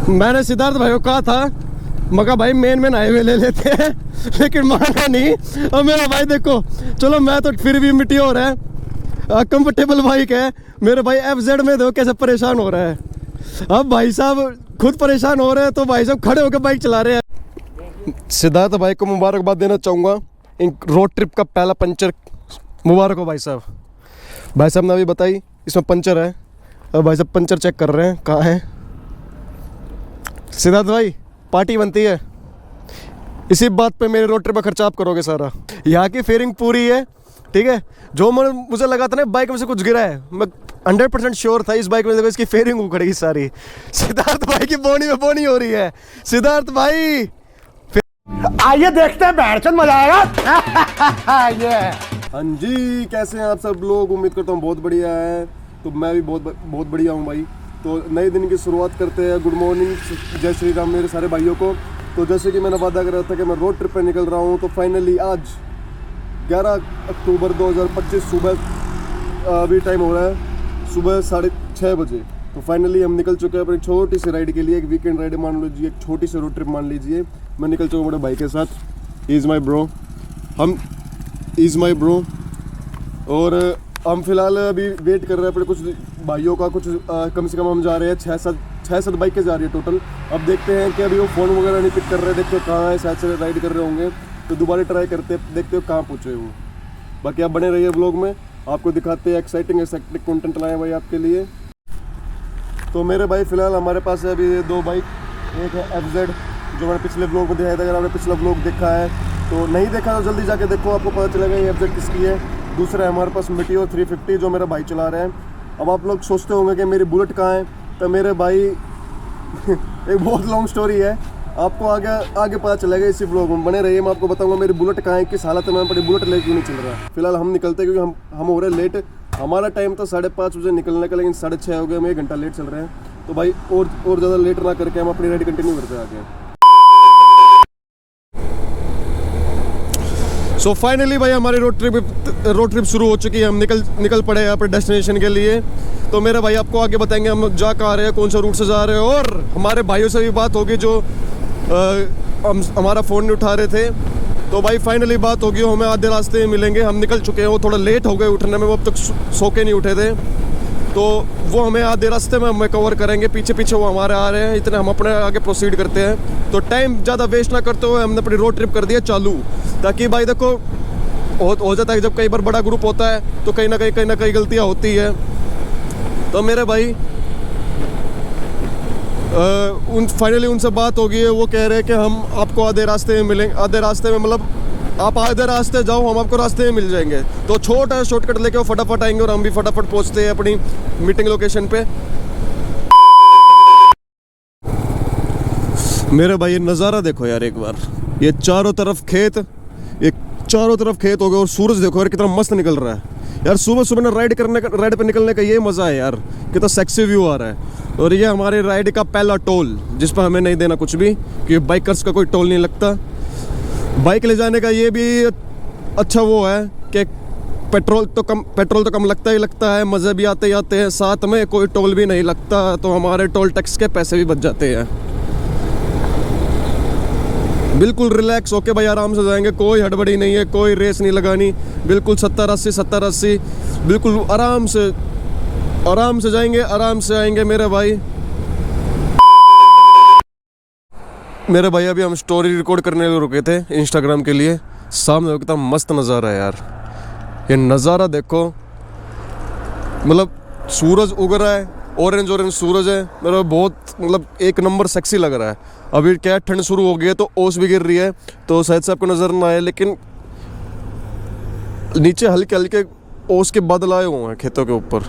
मैंने सिद्धार्थ भाई को कहा था, मगर भाई मेन हाईवे ले लेते हैं, लेकिन माना नहीं। अब मेरा भाई देखो, चलो मैं तो फिर भी मिट्टी हो रहा है, कंफर्टेबल बाइक है। मेरे भाई FZ में देखो कैसे परेशान हो रहा है। अब भाई साहब खुद परेशान हो रहे हैं तो भाई साहब खड़े होकर बाइक चला रहे हैं। सिद्धार्थ भाई को मुबारकबाद देना चाहूँगा, इन रोड ट्रिप का पहला पंचर मुबारक हो भाई साहब। भाई साहब ने अभी बताई इसमें पंचर है, अब भाई साहब पंचर चेक कर रहे हैं कहाँ है। सिद्धार्थ भाई पार्टी बनती है, इसी बात पे मेरे रोड ट्रिप का खर्चा आप करोगे सारा। यहाँ की फेयरिंग पूरी है, ठीक है। जो मुझे लगा था ना बाइक में से कुछ गिरा है, मैं 100% श्योर था इस बाइक में देखो इसकी फेयरिंग उखड़ेगी सारी। सिद्धार्थ भाई की बोनी में बोनी हो रही है। सिद्धार्थ भाई आइए देखते हैं, बैठचंद मजा आएगा। हाँ जी, कैसे हैं आप सब लोग? उम्मीद करता हूँ बहुत बढ़िया है। तो मैं भी बहुत बढ़िया हूँ भाई। तो नए दिन की शुरुआत करते हैं। गुड मॉर्निंग, जय श्री राम मेरे सारे भाइयों को। तो जैसे कि मैंने वादा करा था कि मैं रोड ट्रिप पे निकल रहा हूँ, तो फाइनली आज 11 अक्टूबर 2025 सुबह, अभी टाइम हो रहा है सुबह 6:30 बजे। तो फाइनली हम निकल चुके हैं अपनी छोटी सी राइड के लिए। एक वीकेंड राइड मान लीजिए, एक छोटी सी रोड ट्रिप मान लीजिए। मैं निकल चुका हूँ बड़े भाई के साथ, इज़ माई ब्रो, और हम फिलहाल अभी वेट कर रहे हैं अपने कुछ भाइयों का। कुछ कम से कम हम जा रहे हैं 6-7 बाइकें जा रही है टोटल। अब देखते हैं कि अभी वो फ़ोन वगैरह नहीं पिक कर रहे, देखते हो कहाँ है, शायद से राइड कर रहे होंगे, तो दोबारा ट्राई करते देखते हो कहाँ पहुँचे वो। बाकी आप बने रहिए ब्लॉग में, आपको दिखाते हैं एक्साइटिंग कंटेंट लाए भाई आपके लिए। तो मेरे भाई फ़िलहाल हमारे पास है अभी 2 बाइक। एक है FZ जो मैंने पिछले ब्लॉग में दिखाया था। अगर आपने पिछला ब्लॉग देखा है तो नहीं देखा तो जल्दी जाके देखो, आपको पता चलेगा ये FZ किसकी है। दूसरा है हमारे पास Meteor 350 जो मेरा भाई चला रहे हैं। अब आप लोग सोचते होंगे कि मेरी बुलेट कहाँ है, तो मेरे भाई एक बहुत लॉन्ग स्टोरी है, आपको आगे पता चलेगा इसी ब्लॉग में। बने रहिए, मैं आपको बताऊंगा मेरी बुलेट कहाँ है, किस हालत में अपनी बुलेट लेके नहीं चल रहा। फिलहाल हम निकलते हैं क्योंकि हम हो रहे लेट। हमारा टाइम था 5:30 बजे निकलने का, लेकिन 6:30 हो गए, हम 1 घंटा लेट चल रहे हैं। तो भाई और ज़्यादा लेट ना करके हम अपनी राइड कंटिन्यू करते हैं आगे। सो फाइनली भाई हमारी रोड ट्रिप शुरू हो चुकी है। हम निकल पड़े हैं अपने डेस्टिनेशन के लिए। तो मेरे भाई आपको आगे बताएंगे हम जा कहाँ रहे हैं, कौन सा रूट से जा रहे हैं। और हमारे भाइयों से भी बात होगी जो हमारा फ़ोन नहीं उठा रहे थे। तो भाई फाइनली बात होगी, हमें आधे रास्ते में मिलेंगे। हम निकल चुके हैं, वो थोड़ा लेट हो गए उठने में, वो अब तक सो के नहीं उठे थे, तो वो हमें आधे रास्ते में हमें कवर करेंगे। पीछे वो हमारे आ रहे हैं, इतने हम अपने आगे प्रोसीड करते हैं। तो टाइम ज़्यादा वेस्ट ना करते हुए हमने अपनी रोड ट्रिप कर दिया चालू, ताकि भाई देखो हो जाता है जब कई बार बड़ा ग्रुप होता है तो कहीं ना कहीं गलतियाँ होती है। तो मेरे भाई फाइनली उनसे बात होगी है, वो कह रहे हैं कि हम आपको आधे रास्ते में मिलेंगे। आधे रास्ते में मतलब आप आधे रास्ते जाओ, हम आपको रास्ते में मिल जाएंगे। तो छोटा शॉर्टकट लेके वो फटाफट आएंगे और हम भी फटाफट पहुंचते हैं अपनी मीटिंग लोकेशन पे। मेरे भाई ये नज़ारा देखो यार एक बार, ये चारों तरफ खेत हो गए और सूरज देखो यार कितना मस्त निकल रहा है यार। सुबह ना राइड पे निकलने का ये मज़ा है यार, कितना सेक्सी व्यू आ रहा है। और ये हमारे राइड का पहला टोल, जिस पर हमें नहीं देना कुछ भी, क्योंकि बाइकर्स का कोई टोल नहीं लगता। बाइक ले जाने का ये भी अच्छा वो है कि पेट्रोल तो कम लगता है, मज़े भी आते हैं, साथ में कोई टोल भी नहीं लगता, तो हमारे टोल टैक्स के पैसे भी बच जाते हैं। बिल्कुल रिलैक्स होके भाई आराम से जाएंगे, कोई हड़बड़ी नहीं है, कोई रेस नहीं लगानी, बिल्कुल 70-80 बिल्कुल आराम से जाएंगे, आराम से आएंगे मेरे भाई। अभी हम स्टोरी रिकॉर्ड करने रुके थे इंस्टाग्राम के लिए। सामने कितना मस्त नज़ारा है यार, ये नज़ारा देखो, मतलब सूरज उग रहा है, ऑरेंज सूरज है मेरा, बहुत मतलब एक नंबर सेक्सी लग रहा है। अभी क्या ठंड शुरू हो गई है तो ओस भी गिर रही है, तो शायद से आपको नज़र ना आए, लेकिन नीचे हल्के ओस के बादल आए हुए हैं खेतों के ऊपर।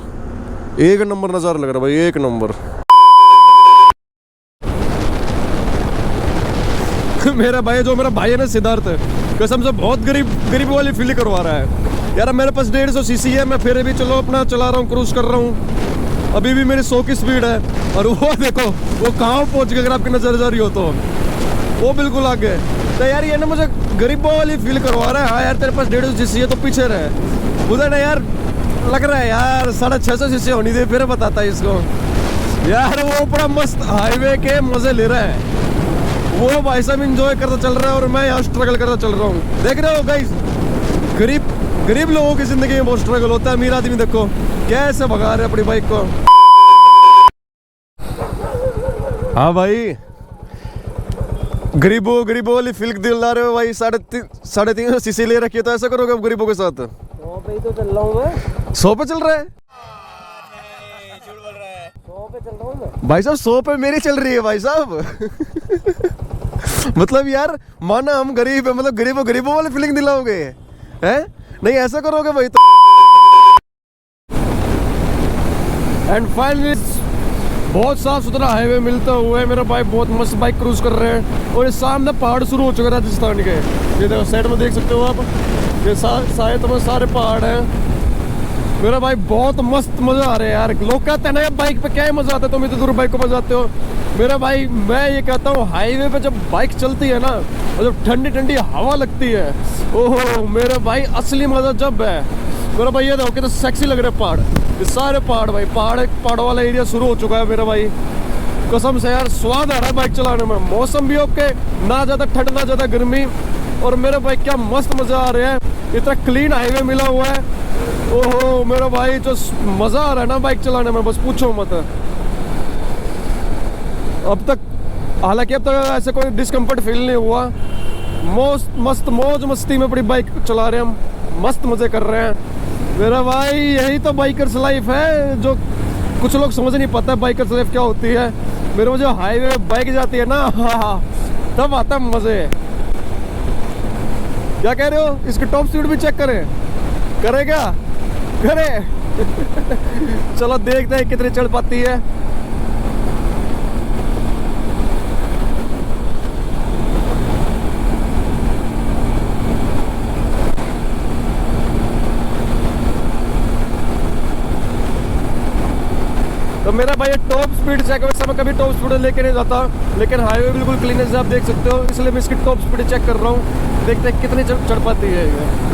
एक नंबर नज़ारा लग रहा है भाई, एक नंबर। मेरा भाई है ना सिद्धार्थ, कसम से बहुत गरीब वाली फील करवा रहा है यार। मेरे पास 150 सीसी है, मैं फिर भी चलो अपना चला रहा हूँ, क्रूज कर रहा हूँ। अभी भी मेरी 100 की स्पीड है, और वो देखो वो कहाँ पहुँच गया, अगर आपकी नजर जा रही हो तो वो बिल्कुल आगे। तो यार ये ना मुझे गरीबों वाली फील करवा रहा है। हाँ यार तेरे पास 150 सीसी है तो पीछे रहे, उधर ना यार लग रहा है यार 650 सीसी होनी थी, फिर बताता है इसको। यार वो बड़ा मस्त हाईवे के मजे ले रहा है, वो भाई साहब एंजॉय करता चल रहा है और मैं यहाँ स्ट्रगल करता चल रहा हूँ। देख रहे हो गाइस, गरीब लोगों की जिंदगी में बहुत स्ट्रगल होता है। अमीर आदमी देखो कैसे भगा रहे अपनी बाइक को। हाँ भाई, गरीबों वाली फील दिला रहे हो भाई। 350 सीसी ले रखी है, तो ऐसा करोगे अब गरीबों के साथ? 100 पे ही तो चल रहा हूँ मैं। 100 पे चल रहा है? 100 पे चल रहा हूँ मैं भाई साहब 100 पे मेरी चल रही है भाई साहब। मतलब यार माना हम गरीब है, मतलब गरीबों वाली फीलिंग दिलाओगे हैं? नहीं ऐसा करोगे भाई तो। एंड फाइनली बहुत साफ सुथरा हाईवे मिलता हुआ है, मेरा भाई बहुत मस्त बाइक क्रूज कर रहे हैं। और ये सामने पहाड़ शुरू हो चुके हैं राजस्थान के, ये देखो साइड में देख सकते हो आप, ये शायद में सारे पहाड़ हैं। मेरा भाई बहुत मस्त मजा आ रहा है यार। लोग कहते हैं ना बाइक पे क्या ही मजा आता है, तुम इतनी दूर बाइक को बजाते हो। मेरा भाई मैं ये कहता हूँ, हाईवे पे जब बाइक चलती है ना और जब ठंडी ठंडी हवा लगती है, ओहो मेरा भाई असली मजा जब है। मेरा भाई ये देखो कितना सेक्सी लग रहा है पहाड़, ये सारे पहाड़ भाई, पहाड़ों वाला एरिया शुरू हो चुका है मेरा भाई। कसम से यार स्वाद आ रहा है बाइक चलाने में। मौसम भी ओके, ना ज़्यादा ठंड ना ज़्यादा गर्मी। और मेरा भाई क्या मस्त मज़ा आ रहा है, इतना क्लीन हाईवे मिला हुआ है। ओहो मेरा भाई जो मज़ा आ रहा है ना बाइक चलाने में, बस पूछो मत। अब तक हालांकि अब तक ऐसे कोई डिस्कम्फर्ट फील नहीं हुआ। मस्त मौज मस्ती में अपनी बाइक चला रहे हैं हम, मस्त मज़े कर रहे हैं। मेरा भाई यही तो बाइकर्स लाइफ है, जो कुछ लोग समझ नहीं पाता बाइकर्स लाइफ क्या होती है। मेरे को जो हाईवे में बाइक जाती है ना, हाँ तब आता है मज़े। क्या कह रहे हो? इसकी टॉप स्पीड भी चेक करें, करेगा करे। चलो देखते हैं कितनी चढ़ पाती है। तो मेरा भाई टॉप स्पीड चेक, वैसे मैं कभी टॉप स्पीड लेके नहीं जाता, लेकिन हाईवे बिल्कुल क्लीन है आप देख सकते हो, इसलिए मैं इसकी टॉप स्पीड चेक कर रहा हूँ। देखते हैं कितनी चढ़ पाती है ये।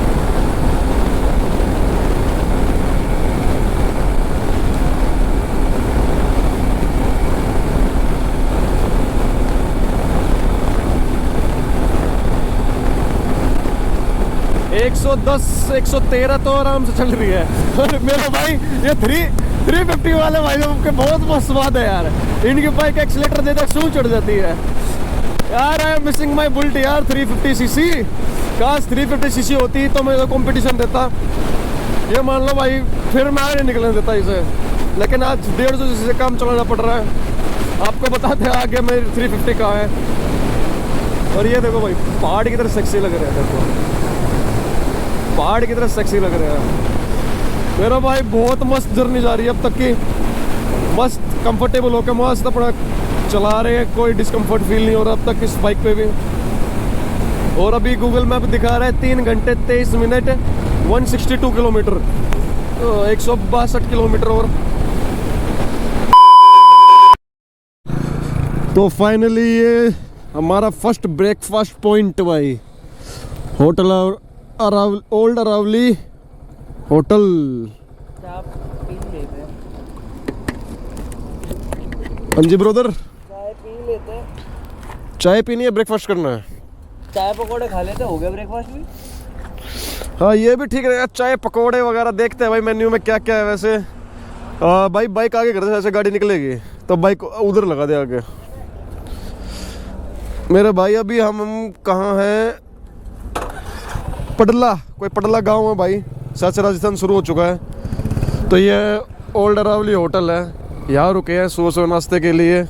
एक 113 तो आराम से चल रही है। और मेरा भाई ये 350 वाले भाई लोग के बहुत मस्त स्वाद है यार। इनकी बाइक एक्सीलेटर देते सूं चढ़ जाती है यार। I am missing my bullet यार 350 सीसी। काश 350 सीसी होती तो मैं कंपटीशन देता, ये मान लो भाई, फिर मैं नहीं निकलने देता इसे। लेकिन आज 150 सीसी से काम चलाना पड़ रहा है। आपको बताते हैं आगे मेरी 350 कहाँ है। और ये देखो भाई पहाड़ की तरह सेक्सी लग रहा है, देखो पहाड़ की तरह सेक्सी लग रहा है। मेरा भाई बहुत मस्त जर्नी जा रही है अब तक की, मस्त कंफर्टेबल होकर मस्त अपना चला रहे हैं, कोई डिस्कम्फर्ट फील नहीं हो रहा अब तक इस बाइक पे भी। और अभी गूगल मैप दिखा रहा है 3 घंटे 23 मिनट 162 किलोमीटर, 162 किलोमीटर। और तो फाइनली ये हमारा फर्स्ट ब्रेकफास्ट पॉइंट भाई, होटल ओल्ड अरावली होटल। आप पी लेते हैं, हाँ जी ब्रदर, चाय पी लेते हैं। चाय पीनी है, ब्रेकफास्ट करना है? चाय पकौड़े खा लेते, हो गया ब्रेकफास्ट भी। हाँ ये भी ठीक रहेगा, चाय पकौड़े वगैरह। देखते हैं भाई मेन्यू में क्या क्या है। वैसे भाई बाइक आगे कर दे, ऐसे गाड़ी निकलेगी तो बाइक उधर लगा दे आगे। मेरे भाई अभी हम कहाँ हैं? पडला, कोई पडला गांव है भाई, साथ से राजस्थान शुरू हो चुका है। तो ये ओल्ड अरावली होटल है, यहाँ रुके हैं सुबह नाश्ते के लिए।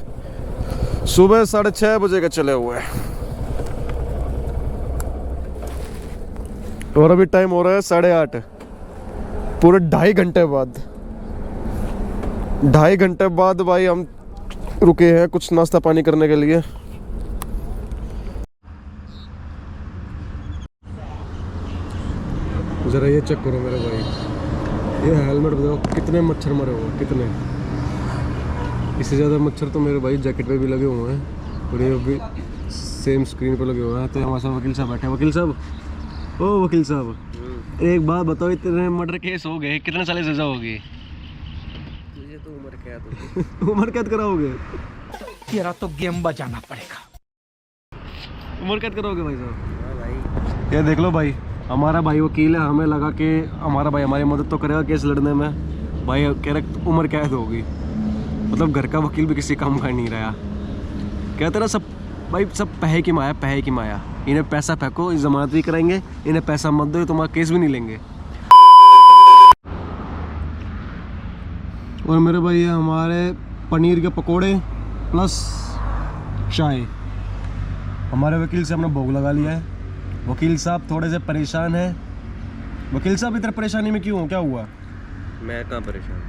सुबह 6:30 बजे के चले हुए हैं और अभी टाइम हो रहा है 8:30। पूरे 2.5 घंटे बाद, 2.5 घंटे बाद भाई हम रुके हैं कुछ नाश्ता पानी करने के लिए। जरा ये चेक करो मेरे भाई, ये हेलमेट बताओ कितने मच्छर मरे हुए, कितने। इससे ज़्यादा मच्छर तो मेरे भाई जैकेट पे भी लगे हुए हैं और ये भी सेम स्क्रीन पे लगे हुए हैं। तो हमारे साथ वकील साहब बैठे हैं। वकील साहब, ओ वकील साहब एक बात बताओ, इतने मर्डर केस हो गए, कितने साल सजा होगी? मुझे तो उम्र कैद होगी। उम्र कैद कराओगे? तेरा तो गेम बजाना पड़ेगा। उम्र कैद कराओगे भाई साहब? हाँ भाई। ये देख लो भाई, हमारा भाई वकील है, हमें लगा कि हमारा भाई हमारी मदद तो करेगा केस लड़ने में। भाई कह रहे उम्र कैद होगी, मतलब घर का वकील भी किसी काम का नहीं रहा। कहते ना सब भाई, सब पैसे की माया, पैसे की माया। इन्हें पैसा फेंको, जमानत भी कराएंगे, इन्हें पैसा मत दो, तुम्हारा केस भी नहीं लेंगे। और मेरे भाई ये हमारे पनीर के पकोड़े प्लस चाय। हमारे वकील से हमने भोग लगा लिया है। वकील साहब थोड़े से परेशान हैं। वकील साहब इतने परेशानी में क्यों हो, क्या हुआ? मैं कहाँ परेशान?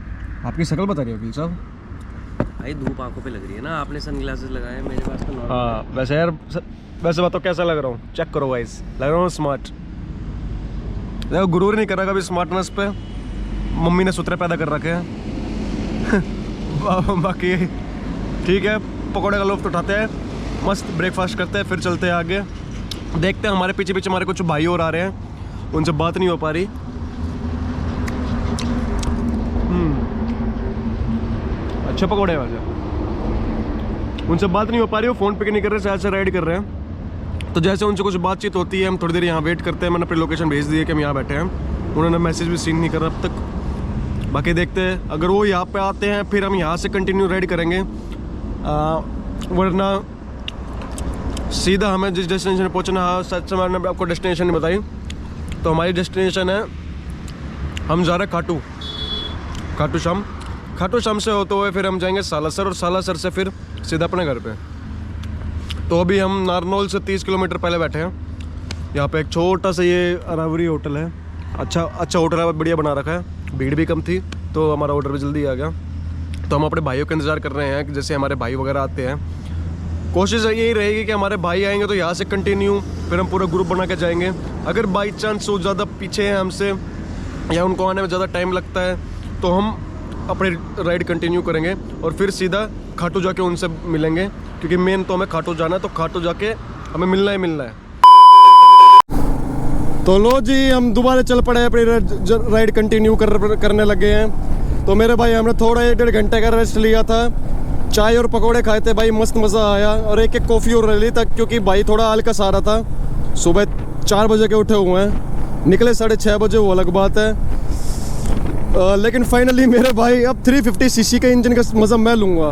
आपकी शक्ल बता रही है वकील साहब। भाई धूप आंखों पे लग रही है ना, आपने सनग्लासेस लगाए हैं, मेरे पास तो नॉर्मल। हाँ वैसे यार, वैसे बात तो कैसा लग रहा हूँ, चेक करो गाइस, लग रहा हूँ स्मार्ट। देखो गुरूर नहीं कर रहा कभी स्मार्टनेस पे, मम्मी ने सूत्र पैदा कर रखे हैं। बाकी ठीक है, पकौड़े का लुत्फ उठाते हैं, मस्त ब्रेकफास्ट करते हैं, फिर चलते हैं आगे। देखते हैं, हमारे पीछे पीछे हमारे कुछ भाई और आ रहे हैं, उनसे बात नहीं हो पा रही। अच्छे पकौड़े हैं वैसे, उनसे बात नहीं हो पा रही, वो फ़ोन पे नहीं कर रहे, शायद से राइड कर रहे हैं। तो जैसे उनसे कुछ बातचीत होती है, हम थोड़ी देर यहाँ वेट करते हैं। मैंने अपनी लोकेशन भेज दी है कि हम यहाँ बैठे हैं, उन्होंने मैसेज भी सीन नहीं करा अब तक। बाकी देखते हैं, अगर वो यहाँ पे आते हैं फिर हम यहाँ से कंटिन्यू राइड करेंगे, वरना सीधा हमें जिस डेस्टिनेशन पर पहुँचना है, सच से मैंने आपको डेस्टिनेशन नहीं बताई। तो हमारी डेस्टिनेशन है, हम जा रहे हैं खाटू श्याम से होते हुए फिर हम जाएंगे सालासर, और सालासर से फिर सीधा अपने घर पे। तो अभी हम नारनौल से 30 किलोमीटर पहले बैठे हैं। यहाँ पे एक छोटा सा ये अरावरी होटल है, अच्छा होटल है, बढ़िया बना रखा है, भीड़ भी कम थी, तो हमारा ऑर्डर भी जल्दी आ गया। तो हम अपने भाइयों का इंतज़ार कर रहे हैं कि जैसे हमारे भाई वगैरह आते हैं। कोशिश यही रहेगी कि हमारे भाई आएंगे तो यहाँ से कंटिन्यू फिर हम पूरा ग्रुप बना के जाएंगे। अगर बाई चांस वो ज़्यादा पीछे हैं हमसे या उनको आने में ज़्यादा टाइम लगता है तो हम अपनी राइड कंटिन्यू करेंगे और फिर सीधा खाटू जाके उनसे मिलेंगे, क्योंकि मेन तो हमें खाटू जाना है, तो खाटू जाके हमें मिलना ही मिलना है। तो लो जी, हम दोबारा चल पड़े, अपनी राइड कंटिन्यू करने लगे हैं। तो मेरे भाई हमने थोड़ा 1-1.5 घंटे का रेस्ट लिया था, चाय और पकोड़े खाए थे भाई, मस्त मज़ा आया, और एक कॉफ़ी और ले ली तक, क्योंकि भाई थोड़ा आलकस आ रहा था। सुबह 4 बजे के उठे हुए हैं, निकले 6:30 बजे, वो अलग बात है। लेकिन फाइनली मेरे भाई अब 350 सीसी के इंजन का मज़ा मैं लूँगा।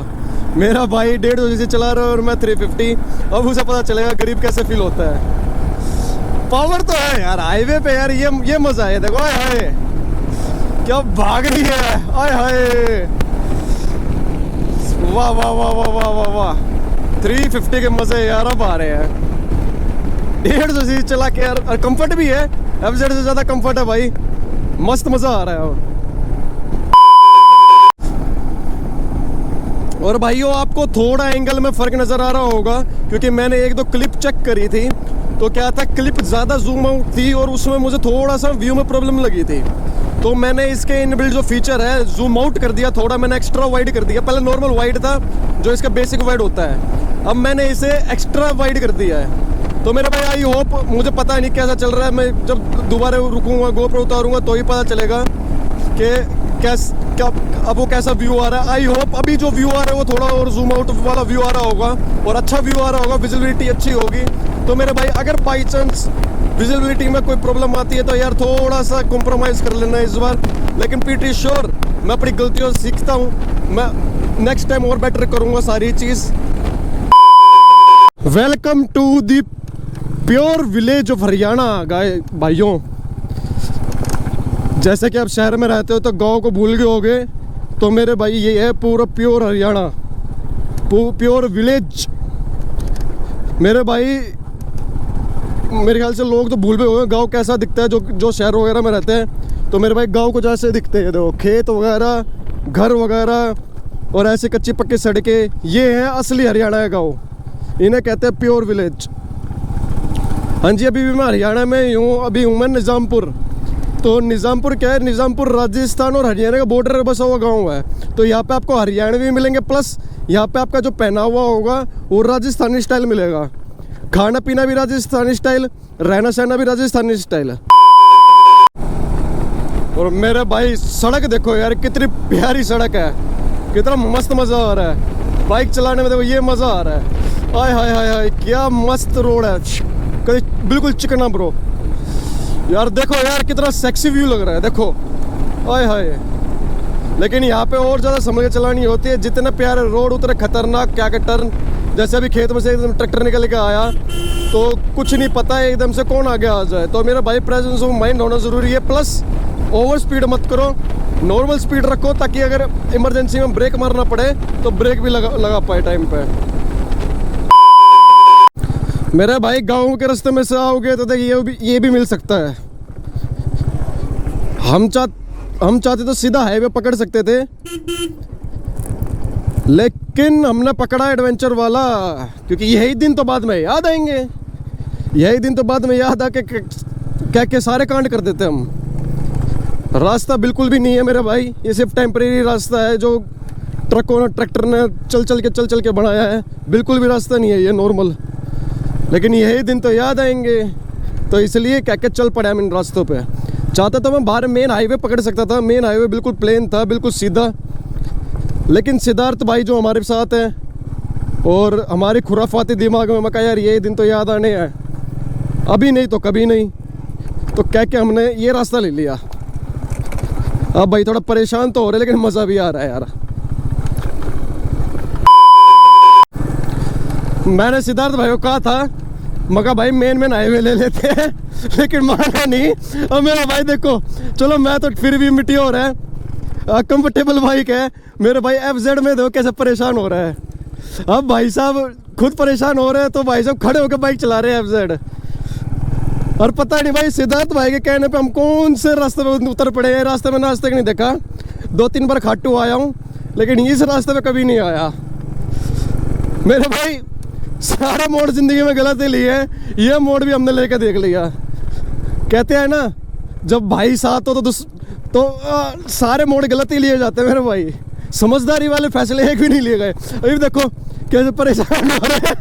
मेरा भाई 150 सीसी चला रहा है और मैं 350। अब उसे पता चलेगा गरीब कैसे फील होता है। पावर तो है यार हाईवे पे यार, ये मज़ा है। देखो आए हाय क्या भाग रही है, आए हाय, वाह वाह वाह वाह वाह वाह वाह, 350 के मज़े यार अब आ रहे हैं। 150 सीसी चला के यार, और कंफर्ट भी है, FZ से ज़्यादा कंफर्ट है भाई, मस्त मज़ा आ रहा है। और भाइयों आपको थोड़ा एंगल में फ़र्क नज़र आ रहा होगा, क्योंकि मैंने 1-2 क्लिप चेक करी थी, तो क्या था, क्लिप ज़्यादा जूम आउट थी और उसमें मुझे थोड़ा सा व्यू में प्रॉब्लम लगी थी। तो मैंने इसके इनबिल्ट जो फीचर है, जूम आउट कर दिया थोड़ा, मैंने एक्स्ट्रा वाइड कर दिया। पहले नॉर्मल वाइड था जो इसका बेसिक वाइड होता है, अब मैंने इसे एक्स्ट्रा वाइड कर दिया है। तो मेरे भाई आई होप, मुझे पता नहीं कैसा चल रहा है, मैं जब दोबारा रुकूंगा, गोप्रो उतारूंगा तो ही पता चलेगा कि क्या अब वो कैसा व्यू आ रहा है। आई होप अभी जो व्यू आ रहा है वो थोड़ा और जूम आउट वाला व्यू आ रहा होगा और अच्छा व्यू आ रहा होगा, विजिबिलिटी अच्छी होगी। तो मेरे भाई अगर बाई चांस विजिबिलिटी में कोई प्रॉब्लम आती है तो यार थोड़ा सा कॉम्प्रोमाइज़ कर लेना इस बार, लेकिन प्रीटी श्योर मैं अपनी गलतियों से सीखता हूँ, मैं नेक्स्ट टाइम और बेटर करूँगा सारी चीज़। Welcome to the pure village of Haryana भाइयों। जैसे कि आप शहर में रहते हो तो गांव को भूल गए होगे, तो मेरे भाई ये है पूरा प्योर हरियाणा, प्योर विलेज। मेरे भाई मेरे ख्याल से लोग तो भूल भी होंगे गांव कैसा दिखता है, जो शहर वगैरह में रहते हैं। तो मेरे भाई गांव को जैसे दिखते हैं, देखो खेत वगैरह, घर वगैरह और ऐसे कच्ची पक्की सड़कें, ये है असली हरियाणा का गाँव, इन्हें कहते हैं प्योर विलेज। हाँ जी, अभी भी मैं हरियाणा में ही हूँ, अभी हूँ मैं निज़ामपुर। तो निज़ामपुर क्या है, निज़ामपुर राजस्थान और हरियाणा का बॉर्डर पर बसा हुआ गांव है। तो यहाँ पे आपको हरियाणवी मिलेंगे, प्लस यहाँ पे आपका जो पहनावा होगा वो राजस्थानी स्टाइल मिलेगा, खाना पीना भी राजस्थानी स्टाइल, रहना सहना भी राजस्थानी स्टाइल है। और मेरे भाई सड़क देखो यार, कितनी प्यारी सड़क है, कितना मस्त मजा आ रहा है बाइक चलाने में। देखो ये मजा आ रहा है, हाय हाय हाय हाय क्या मस्त रोड है, कहीं बिल्कुल चिकना ब्रो। यार देखो यार कितना सेक्सी व्यू लग रहा है, देखो हाय हाय। लेकिन यहाँ पे और ज़्यादा संभल के चलानी होती है, जितने प्यारे रोड उतने खतरनाक क्या के टर्न। जैसे अभी खेत में से एकदम ट्रैक्टर निकल के आया तो कुछ नहीं पता है एकदम से कौन आगे आ जाए। तो मेरा भाई प्रेजेंस ऑफ माइंड होना ज़रूरी है, प्लस ओवर स्पीड मत करो, नॉर्मल स्पीड रखो, ताकि अगर इमरजेंसी में ब्रेक मारना पड़े तो ब्रेक भी लगा पाए टाइम पे। मेरे भाई गाँव के रास्ते में से आओगे तो देखिए ये भी मिल सकता है। हम चाहते तो सीधा हाईवे पकड़ सकते थे, लेकिन हमने पकड़ा एडवेंचर वाला, क्योंकि यही दिन तो बाद में याद आएंगे, यही दिन तो बाद में याद आके क्या क्या सारे कांड कर देते हम। रास्ता बिल्कुल भी नहीं है मेरे भाई, ये सिर्फ टेम्परेरी रास्ता है जो ट्रैक्टर ने चल के बनाया है। बिल्कुल भी रास्ता नहीं है ये नॉर्मल, लेकिन यही दिन तो याद आएंगे, तो इसलिए क्या चल पड़े हम इन रास्तों पे। चाहता तो मैं बाहर मेन हाईवे पकड़ सकता था, मेन हाईवे बिल्कुल प्लेन था, बिल्कुल सीधा। लेकिन सिद्धार्थ भाई जो हमारे साथ है और हमारे खुराफाती दिमाग में, मैं कहा यार ये दिन तो याद आने हैं, अभी नहीं तो कभी नहीं, तो क्या हमने ये रास्ता ले लिया। अब भाई थोड़ा परेशान तो हो रहे, लेकिन मज़ा भी आ रहा है यार। मैंने सिद्धार्थ भाई को कहा था, मगर भाई मेन हाईवे ले लेते हैं, लेकिन माना नहीं। अब मेरा भाई देखो, चलो मैं तो फिर भी मिट्टी हो रहा है, कंफर्टेबल बाइक है। मेरे भाई FZ में देखो कैसे परेशान हो रहा है। अब भाई साहब खुद परेशान हो रहे हैं तो भाई साहब खड़े होकर बाइक चला रहे हैं FZ। और पता नहीं भाई सिद्धार्थ भाई के कहने पे हम कौन से रास्ते पे उतर पड़े हैं। रास्ते में ना आज तक नहीं देखा, 2-3 बार खाटू आया हूँ, लेकिन इस रास्ते पे कभी नहीं आया। मेरे भाई सारा मोड़ जिंदगी में गलत ही लिए है, ये मोड़ भी हमने लेके देख लिया। कहते हैं ना जब भाई साथ हो तो सारे मोड़ गलत ही लिए जाते हैं मेरे भाई। समझदारी वाले फैसले एक भी नहीं लिए गए। अभी देखो कैसे परेशान हो रहे हैं।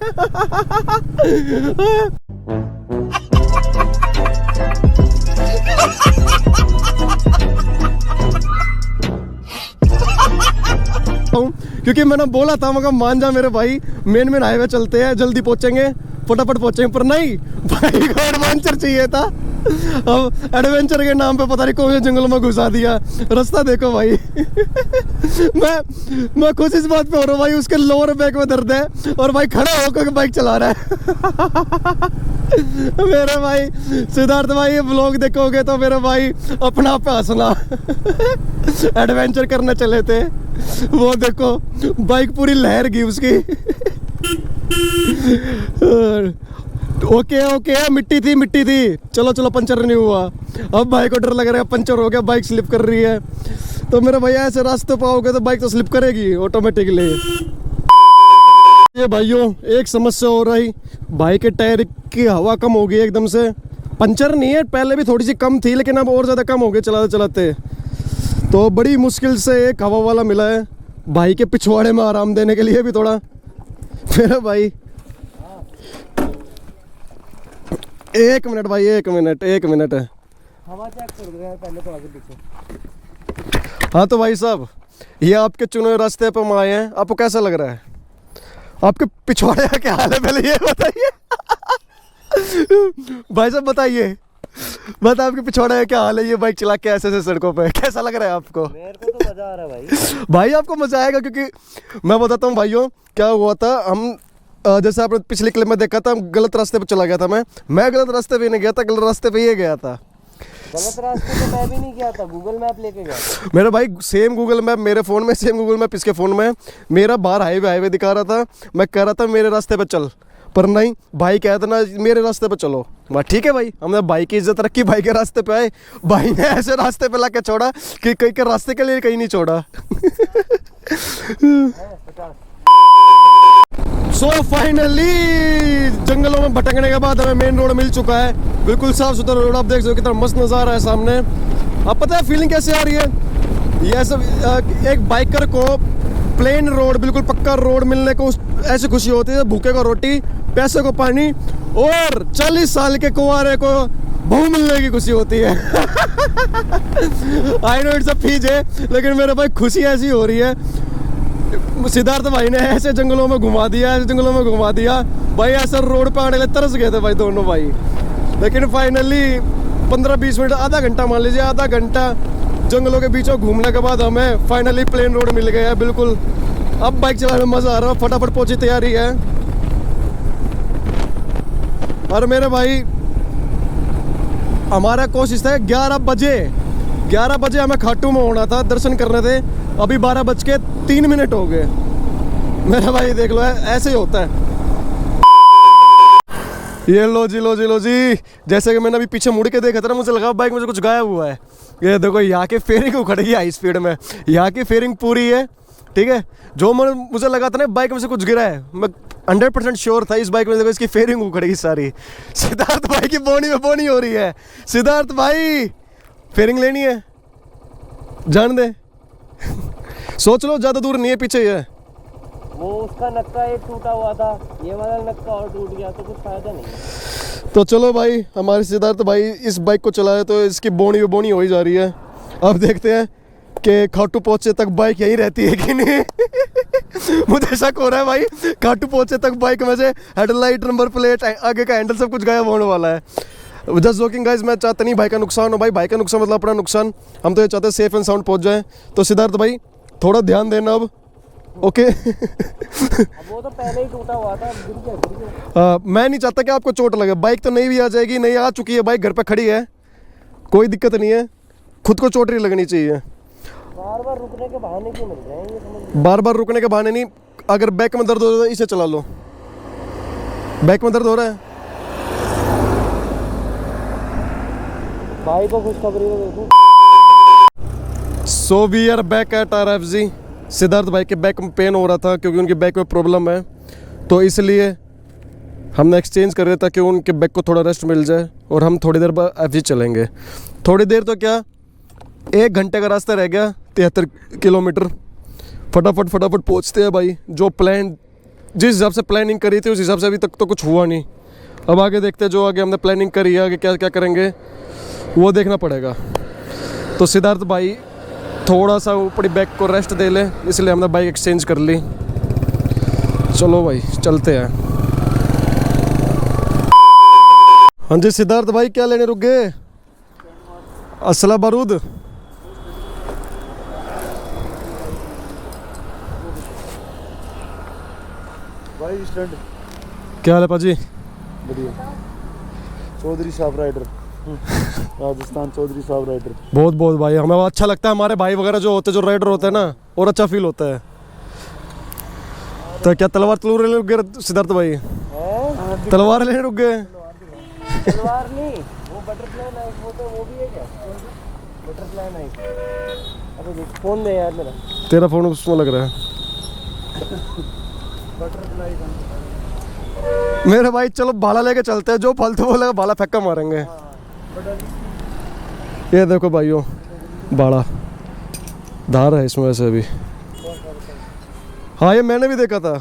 क्योंकि मैंने बोला था, मगर मान जा मेरे भाई, मेन हाईवे चलते हैं, जल्दी पहुंचेंगे, फटाफट पहुंचेंगे, पर नहीं भाई को एडवेंचर चाहिए था। अब एडवेंचर के नाम पे पता नहीं कौन से जंगल में घुसा दिया। रास्ता देखो भाई। मैं खुश इस बात पे हो रहा हूँ भाई, उसके लोअर बैक में दर्द है और भाई खड़ा होकर बाइक चला रहा है। मेरे भाई सिद्धार्थ भाई ये ब्लॉग देखोगे तो मेरे भाई अपना पे हंसना। एडवेंचर करने चले थे, वो देखो बाइक पूरी लहर गई उसकी। ओके मिट्टी थी, चलो पंचर नहीं हुआ। अब भाई को डर लग रहा है पंचर हो गया, बाइक स्लिप कर रही है। तो मेरे भैया ऐसे रास्ते पे आओगे तो बाइक तो स्लिप करेगी ऑटोमेटिकली। ये भाइयों एक समस्या हो रही, भाई के टायर की हवा कम हो गई एकदम से। पंचर नहीं है, पहले भी थोड़ी सी कम थी, लेकिन अब और ज़्यादा कम हो गई चलाते। तो बड़ी मुश्किल से एक हवा वाला मिला है भाई के पिछवाड़े में आराम देने के लिए भी थोड़ा। मेरा भाई एक मिनट भाई, एक मिनट हवा चेक कर दो यार पहले तो आगे पीछे। हाँ तो भाई साहब ये आपके चुने हुए रास्ते पे हम आए हैं, आपको कैसा लग रहा है? आपके पिछवाड़े का क्या हाल है पहले ये बताइए। भाई साहब बताइए, आपके पिछवाड़े का क्या हाल है? ये बाइक चला के ऐसे सड़कों पे कैसा लग रहा है आपको? मेरे को तो मजा आ रहा है भाई। भाई आपको मजा आएगा, क्योंकि मैं बताता हूँ भाइयों क्या हुआ था। हम जैसे आपने पिछले क्लिप में देखा था, गलत रास्ते पे चला गया था। मैं गलत रास्ते पे नहीं गया था, गलत रास्ते पे ये गया था। गलत रास्ते पे मैं भी नहीं गया था, गूगल मैप लेके गया था। मेरा भाई सेम गूगल मैप मेरे फ़ोन में, सेम गूगल मैप इसके फ़ोन में। मेरा बाहर हाईवे दिखा रहा था, मैं कह रहा था मेरे रास्ते पे चल, पर नहीं भाई कहता ना मेरे रास्ते पे चलो। मैं ठीक है भाई, हमने भाई की इज्जत रखी, भाई के रास्ते पे आए। भाई ने ऐसे रास्ते पे ला के छोड़ा कि कहीं के रास्ते के लिए कहीं नहीं छोड़ा। सो फाइनली जंगलों में भटकने के बाद हमें मेन रोड मिल चुका है, बिल्कुल साफ सुथरा रोड। आप देख सकते हो कितना मस्त नज़ारा है सामने। अब पता है फीलिंग कैसे आ रही है? ये सब एक बाइकर को प्लेन रोड, बिल्कुल पक्का रोड मिलने को ऐसी खुशी होती है, भूखे को रोटी, पैसे को पानी, और 40 साल के कुंवारे को बहू मिलने की खुशी होती है। I know it's a fees है, लेकिन मेरे भाई खुशी ऐसी हो रही है। सिद्धार्थ भाई ने ऐसे जंगलों में घुमा दिया, ऐसे जंगलों में घुमा दिया भाई, ऐसा रोड पे आने के लिए तरस गए थे भाई दोनों भाई। लेकिन फाइनली 15-20 मिनट, आधा घंटा मान लीजिए, आधा घंटा जंगलों के बीचों घूमने के बाद हमें फाइनली प्लेन रोड मिल गया है बिल्कुल। अब बाइक चलाने में मज़ा आ रहा है, फटाफट पहुंची तैयारी है। और मेरे भाई हमारा कोशिश था 11 बजे हमें खाटू में होना था, दर्शन करने थे। अभी 12:03 हो गए। मेरा भाई देख लो, ऐसे ही होता है। ये लो जी, जैसे कि मैंने अभी पीछे मुड़ के देखा था ना, मुझे लगा बाइक में कुछ गायब हुआ है। ये देखो यहाँ की फेयरिंग उखड़ गई हाई स्पीड में, यहाँ की फेयरिंग पूरी है, ठीक है। जो मुझे लगा था ना बाइक में से कुछ गिरा है, मैं 100% श्योर था इस बाइक में देखो इसकी फेयरिंग उखड़ गई सारी। सिद्धार्थ भाई की बोनी में बोनी हो रही है। सिद्धार्थ भाई फेयरिंग लेनी है, जान दे। सोच लो ज़्यादा दूर नहीं है, पीछे ही है। वो उसका नक्का एक टूटा हुआ था, ये वाला नक्का और टूट गया तो कुछ फायदा नहीं है। तो चलो भाई, हमारे सिद्धार्थ भाई इस बाइक को चलाए तो इसकी बोनी में बोनी हो ही जा रही है। अब देखते हैं कि खाटू पहुंचे तक बाइक यहीं रहती है कि नहीं। मुझे शक हो रहा है भाई, खाटू पहुंचे तक बाइक में से हेडलाइट, नंबर प्लेट, आगे का हैंडल सब कुछ गायब होने वाला है। जस्ट जोकिंग गाइस, मैं चाहता नहीं भाई का नुकसान हो। भाई का नुकसान मतलब अपना नुकसान। हम तो ये चाहते हैं सेफ एंड साउंड पहुंच जाए। तो सिद्धार्थ भाई थोड़ा ध्यान देना अब, ओके। वो तो पहले ही टूटा हुआ था, गिर गया। मैं नहीं चाहता कि आपको चोट लगे। बाइक तो नई भी आ जाएगी, नई आ चुकी है बाइक, घर पे खड़ी है, कोई दिक्कत नहीं है। खुद को चोट नहीं लगनी चाहिए। बार बार रुकने के बहाने क्यों मिल रहे हैं ये समझ। बार बार रुकने के बहाने नहीं। अगर बैक में दर्द हो रहा है इसे चला लो। बैक में दर्द हो रहा है, भाई को खुशखबरी तो देखो। So we are back at RFG। Siddharth भाई के बैक में पेन हो रहा था क्योंकि उनके बैक में प्रॉब्लम है, तो इसलिए हमने एक्सचेंज कर दिया ताकि उनके बैक को थोड़ा रेस्ट मिल जाए और हम थोड़ी देर बाद FG चलेंगे। थोड़ी देर तो क्या, 1 घंटे का रास्ता रह गया, 73 किलोमीटर। फटाफट पहुंचते हैं भाई। जो प्लान, जिस हिसाब से प्लानिंग करी थी उस हिसाब से अभी तक तो कुछ हुआ नहीं। अब आगे देखते हैं, जो आगे हमने प्लानिंग करी है आगे क्या क्या करेंगे वो देखना पड़ेगा। तो सिद्धार्थ भाई थोड़ा सा ऊपरी बैक को रेस्ट दे ले, इसलिए हमने बाइक एक्सचेंज कर ली। चलो भाई चलते हैं। हाँ जी सिद्धार्थ भाई, क्या लेने रुक गए? असला बारूद। भाई स्टैंड क्या हाल है पाजी? बढ़िया। चौधरी साहब राइडर, राजस्थान चौधरी साहब राइडर। बहुत बहुत भाई, हमें अच्छा लगता है। हमारे भाई वगैरह जो होते हैं, जो राइडर होते हैं ना, और अच्छा फील होता है। तो क्या तलवार लेने रुक गए सिद्धार्थ भाई? तलवार लेने रुक गए? तलवार नहीं, वो बटरफ्लाई नाइफ, वो भी है क्या? Butterfly knife. अबे फोन दे यार मेरा। तेरा फोन उसमें लग रहा है। बटरफ्लाई मेरे भाई चलो भाला लेके चलते हैं, जो फालतू बोलेगा भाला फेंका मारेंगे। ये देखो भाइयों, बाड़ा धार है इसमें वैसे अभी। हाँ ये मैंने भी देखा था,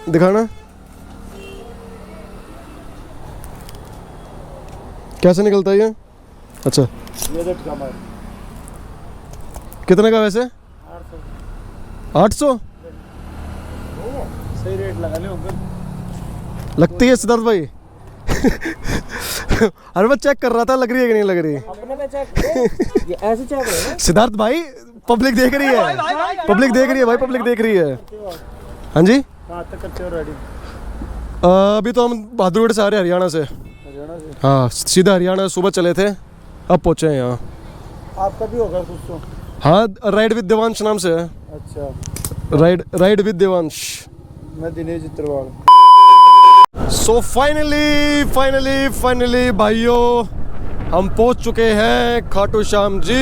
दिखाना कैसे निकलता है ये? अच्छा ये झटका मार। कितने का वैसे? 800। सही रेट लगा ले ऊपर। लगती है सिद्धार्थ भाई? अरे मैं चेक कर रहा था, लग रही है कि नहीं लग रही। अपने पे चेक करो, ये ऐसे चेक करो ना। सिद्धार्थ भाई पब्लिक देख रही है, पब्लिक देख रही है भाई, पब्लिक देख रही है। हाँ जी, कहाँ तक करते हो राइडिंग? अभी तो हम बहादुरगढ़ से आ रहे हैं, हरियाणा से। हरियाणा से? हाँ सीधा हरियाणा, सुबह चले थे, अब पहुँचे हैं यहाँ। आपका भी होगा कुछ तो? हाँ, राइड विद देवांश नाम से है। अच्छा, राइड विद देवांश। मैं दिनेश चित्रवाल। सो फाइनली भाइयों, हम पहुंच चुके हैं खाटू श्याम जी।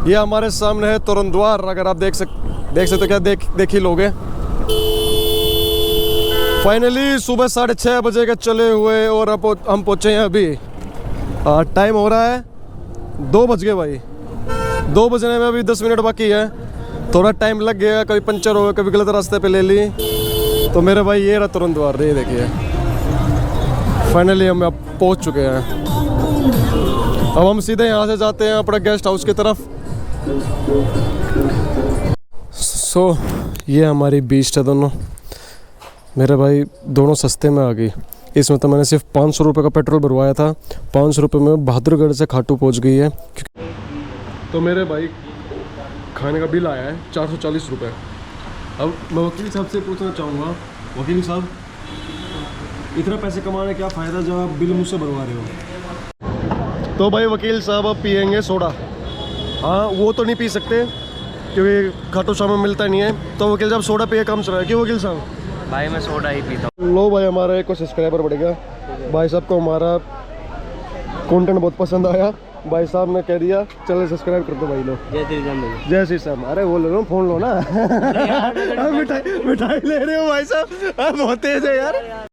ये हमारे सामने है तोरण द्वार। अगर आप देख सकते क्या देख ही लोगे। फाइनली सुबह 6:30 बजे के चले हुए और अब हम पहुंचे हैं अभी। टाइम हो रहा है 2 बज गए भाई। 2 बजने में अभी 10 मिनट बाकी है। थोड़ा टाइम लग गया, कभी पंचर हो गया, कभी गलत रास्ते पे ले ली। तो मेरे भाई ये रहा तोरण द्वार, ये देखिए। फाइनली हम अब पहुंच चुके हैं। अब हम सीधे यहाँ से जाते हैं अपना गेस्ट हाउस की तरफ। सो ये हमारी बीस्ट है दोनों। मेरे भाई दोनों सस्ते में आ गई। इसमें तो मैंने सिर्फ 500 रुपये का पेट्रोल भरवाया था, 500 रुपये में बहादुरगढ़ से खाटू पहुंच गई है। तो मेरे भाई खाने का बिल आया है 440 रुपये। अब मैं वकील साहब से पूछना चाहूँगा, वकील साहब इतना पैसे कमाने का क्या फ़ायदा जब आप बिल मुझसे भरवा रहे हो? तो भाई वकील साहब अब पियेंगे सोडा। हाँ वो तो नहीं पी सकते क्योंकि खाटू श्याम में मिलता नहीं है, तो वकील साहब सोडा पिए काम चला है। क्यों वकील साहब? भाई मैं सोडा ही पीता हूँ। लो भाई हमारा एक सब्सक्राइबर बढ़ गया। भाई साहब को हमारा कंटेंट बहुत पसंद आया, भाई साहब ने कह दिया चलो सब्सक्राइब कर दो भाई लोग। जय श्री राम भाई। जय श्री राम। अरे वो ले लो फोन लो ना। मिठाई ले रहे हो भाई साहब, बहुत तेज है यार।